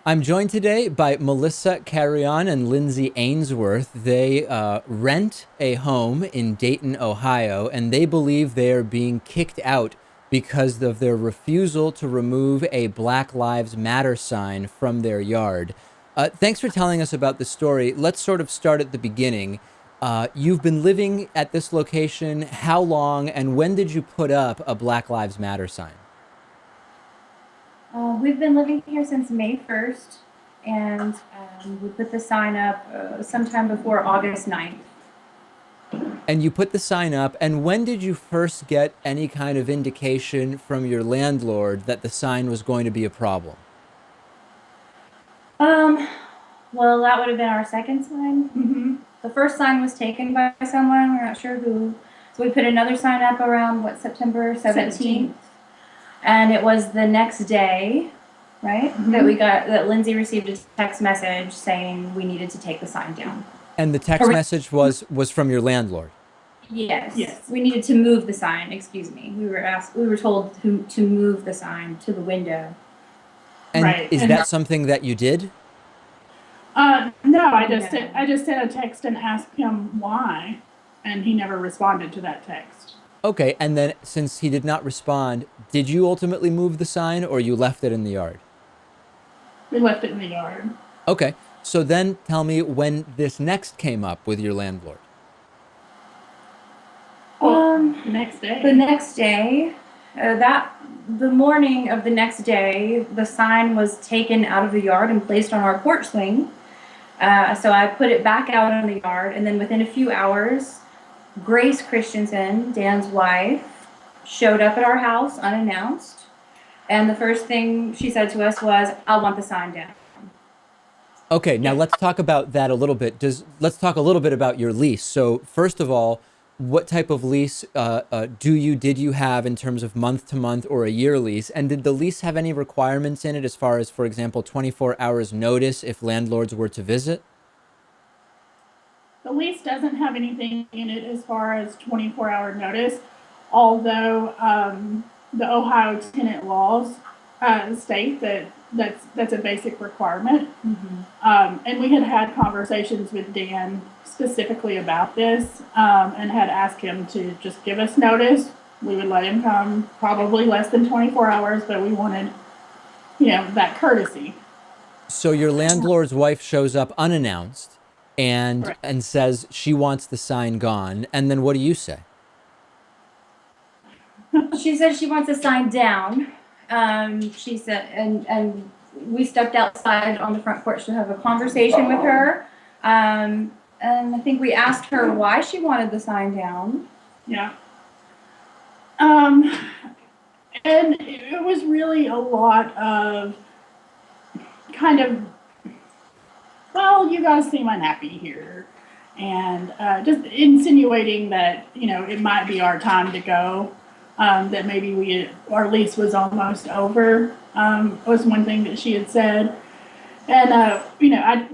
I'm joined today by Melissa Carrion and Lindsay Ainsworth. They rent a home in Dayton, Ohio, and they believe they are being kicked out because of their refusal to remove a Black Lives Matter sign from their yard. Thanks for telling us about the story. Let's sort of start at the beginning. You've been living at this location how long, and when did you put up a Black Lives Matter sign? We've been living here since May 1st, and we put the sign up sometime before August 9th. And you put the sign up, and when did you first get any kind of indication from your landlord that the sign was going to be a problem? Um, well, that would have been our second sign. The first sign was taken by someone, we're not sure who. So we put another sign up around, September 17th. And it was the next day, right, that Lindsay received a text message saying we needed to take the sign down. And the text message was from your landlord. Yes. Yes. We needed to move the sign. Excuse me. We were told to move the sign to the window. And Right. is And that something that you did? no, I No. just sent a text and asked him why, and he never responded to that text. Okay, and then since he did not respond, did you ultimately move the sign or you left it in the yard? We left it in the yard. Okay, so then tell me when this next came up with your landlord. The next day. The next day, the morning of the next day, the sign was taken out of the yard and placed on our porch swing. So I put it back out in the yard, and then within a few hours, Grace Christensen, Dan's wife, showed up at our house unannounced. And the first thing she said to us was, "I want the sign down." Okay, now let's talk about that a little bit. Let's talk a little bit about your lease. So first of all, what type of lease did you have in terms of month to month or a year lease? And did the lease have any requirements in it as far as, for example, 24 hours notice if landlords were to visit? The lease doesn't have anything in it as far as 24-hour notice, although the Ohio tenant laws state that that's a basic requirement. And we had conversations with Dan specifically about this, and had asked him to just give us notice. We would let him come probably less than 24 hours, but we wanted, that courtesy. So your landlord's wife shows up unannounced and Correct. says she wants the sign gone, and then what do you say? She said she wants the sign down. She said, and we stepped outside on the front porch to have a conversation with her. And I think we asked her why she wanted the sign down. Yeah. And it was really a lot of kind of, well, you guys seem unhappy here. And just insinuating that, it might be our time to go. That maybe our lease was almost over, was one thing that she had said. And,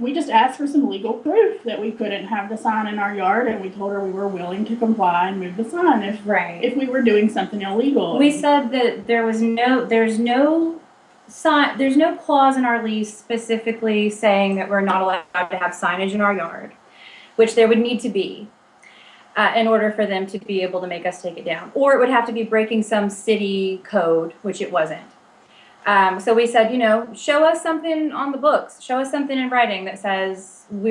we just asked for some legal proof that we couldn't have the sign in our yard, and we told her we were willing to comply and move the sign if we were doing something illegal. We said that there's no clause in our lease specifically saying that we're not allowed to have signage in our yard, which there would need to be. In order for them to be able to make us take it down. Or it would have to be breaking some city code, which it wasn't. So we said, show us something on the books, show us something in writing that says we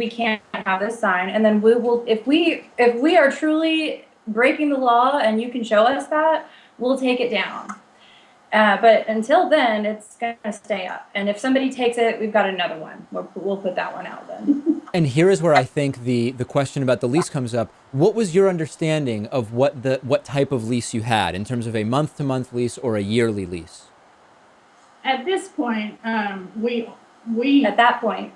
can't have this sign, and then we will, if we are truly breaking the law and you can show us that, we'll take it down. But until then, it's gonna stay up. And if somebody takes it, we've got another one. We'll put that one out then. And here is where I think the question about the lease comes up. What was your understanding of what type of lease you had in terms of a month-to-month lease or a yearly lease? At this point, we At that point,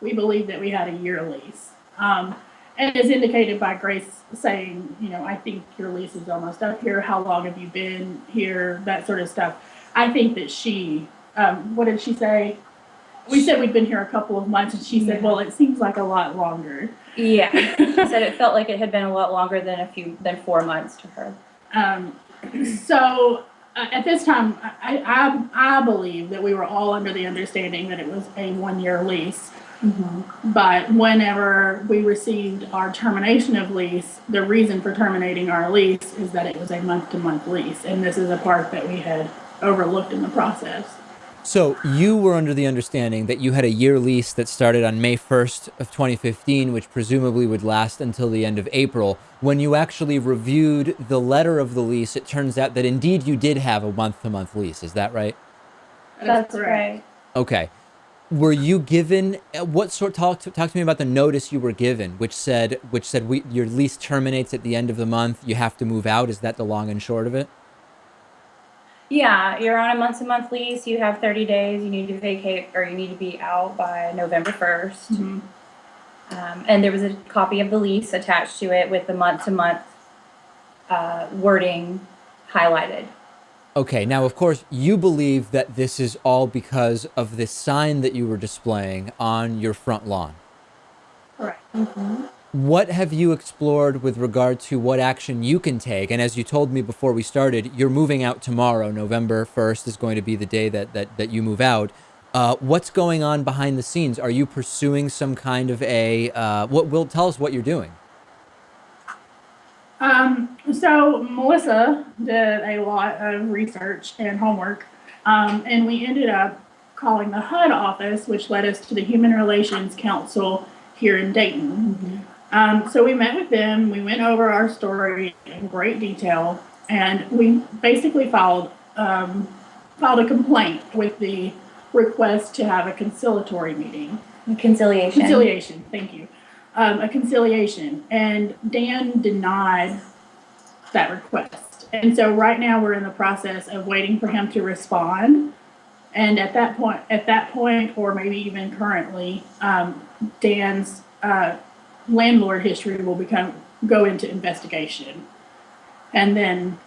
we believed that we had a year lease. And as indicated by Grace saying, I think your lease is almost up here. How long have you been here? That sort of stuff. I think that what did she say? We said we'd been here a couple of months, and she said, well, it seems like a lot longer. yeah, she said it felt like it had been a lot longer than 4 months to her. So at this time, I believe that we were all under the understanding that it was a 1-year lease. But whenever we received our termination of lease, the reason for terminating our lease is that it was a month-to-month lease. And this is a part that we had overlooked in the process. So you were under the understanding that you had a year lease that started on May 1st of 2015, which presumably would last until the end of April. When you actually reviewed the letter of the lease, it turns out that indeed you did have a month-to-month lease. Is that right? That's right. Okay. Were you given what sort? Talk to me about the notice you were given, which said your lease terminates at the end of the month. You have to move out. Is that the long and short of it? Yeah, you're on a month-to-month lease. You have 30 days. You need to vacate, or you need to be out by November 1st. And there was a copy of the lease attached to it with the month-to-month wording highlighted. Okay, now of course you believe that this is all because of this sign that you were displaying on your front lawn. Correct. What have you explored with regard to what action you can take? And as you told me before we started, you're moving out tomorrow. November 1st is going to be the day that you move out. What's going on behind the scenes? Are you pursuing some kind of tell us what you're doing? So Melissa did a lot of research and homework, and we ended up calling the HUD office, which led us to the Human Relations Council here in Dayton. So we met with them, we went over our story in great detail, and we basically filed a complaint with the request to have a conciliatory meeting. Conciliation, thank you. A conciliation, and Dan denied that request. And so right now we're in the process of waiting for him to respond. And at that point, or maybe even currently, Dan's landlord history will go into investigation. And then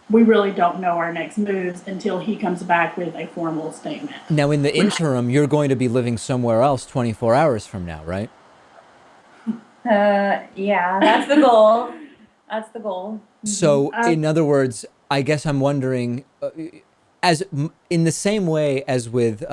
we really don't know our next moves until he comes back with a formal statement. Now, in the interim, you're going to be living somewhere else 24 hours from now, right? Yeah, that's the goal. That's the goal. So, in other words, I guess I'm wondering, in the same way as with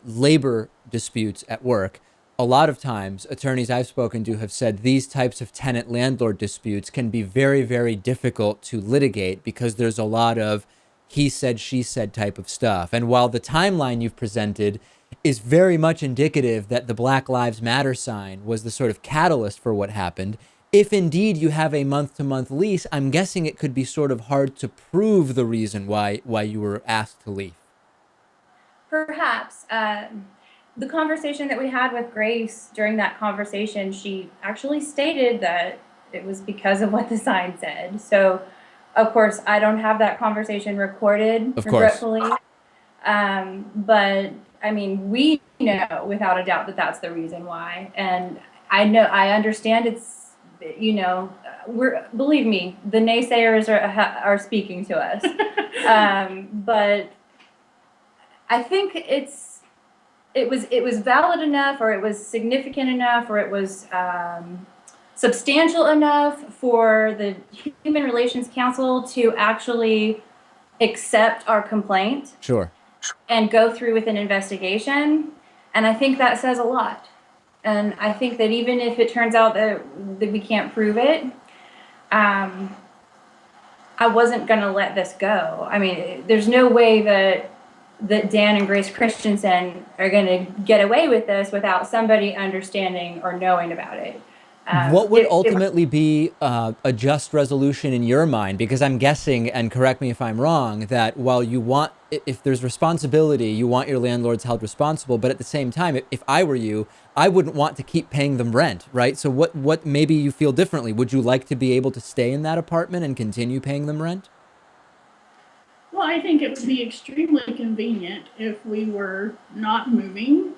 labor disputes at work, a lot of times attorneys I've spoken to have said these types of tenant-landlord disputes can be very, very difficult to litigate because there's a lot of he said, she said type of stuff. And while the timeline you've presented is very much indicative that the Black Lives Matter sign was the sort of catalyst for what happened, if indeed you have a month-to-month lease, I'm guessing it could be sort of hard to prove the reason why you were asked to leave. Perhaps. The conversation that we had with Grace, during that conversation, she actually stated that it was because of what the sign said. So, of course, I don't have that conversation recorded, regretfully. But, I mean, we know without a doubt that that's the reason why. And I understand it's, believe me, the naysayers are speaking to us. But I think it was valid enough, or it was significant enough, or it was substantial enough for the Human Relations Council to actually accept our complaint. Sure. And go through with an investigation. And I think that says a lot. And I think that even if it turns out that we can't prove it, I wasn't going to let this go. I mean, there's no way that Dan and Grace Christensen are going to get away with this without somebody understanding or knowing about it. What would ultimately be a just resolution in your mind? Because I'm guessing, and correct me if I'm wrong, that while you want, if there's responsibility, you want your landlords held responsible, but at the same time, if I were you, I wouldn't want to keep paying them rent, right? So what maybe you feel differently? Would you like to be able to stay in that apartment and continue paying them rent? Well, I think it would be extremely convenient if we were not moving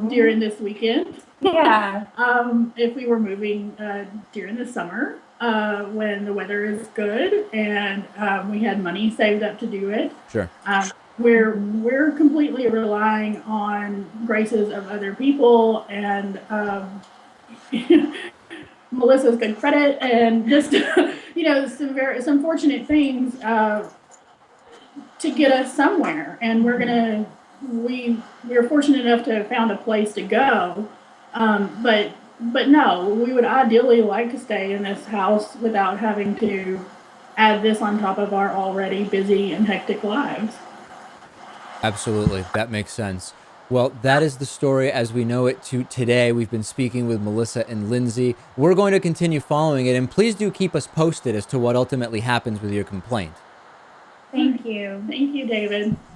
during this weekend. Yeah. If we were moving during the summer when the weather is good and we had money saved up to do it. Sure. We're completely relying on graces of other people and Melissa's good credit and just some fortunate things. to get us somewhere. And we were fortunate enough to have found a place to go. But no, we would ideally like to stay in this house without having to add this on top of our already busy and hectic lives. Absolutely. That makes sense. Well, that is the story as we know it today. We've been speaking with Melissa and Lindsay. We're going to continue following it, and please do keep us posted as to what ultimately happens with your complaint. Thank you. Thank you, David.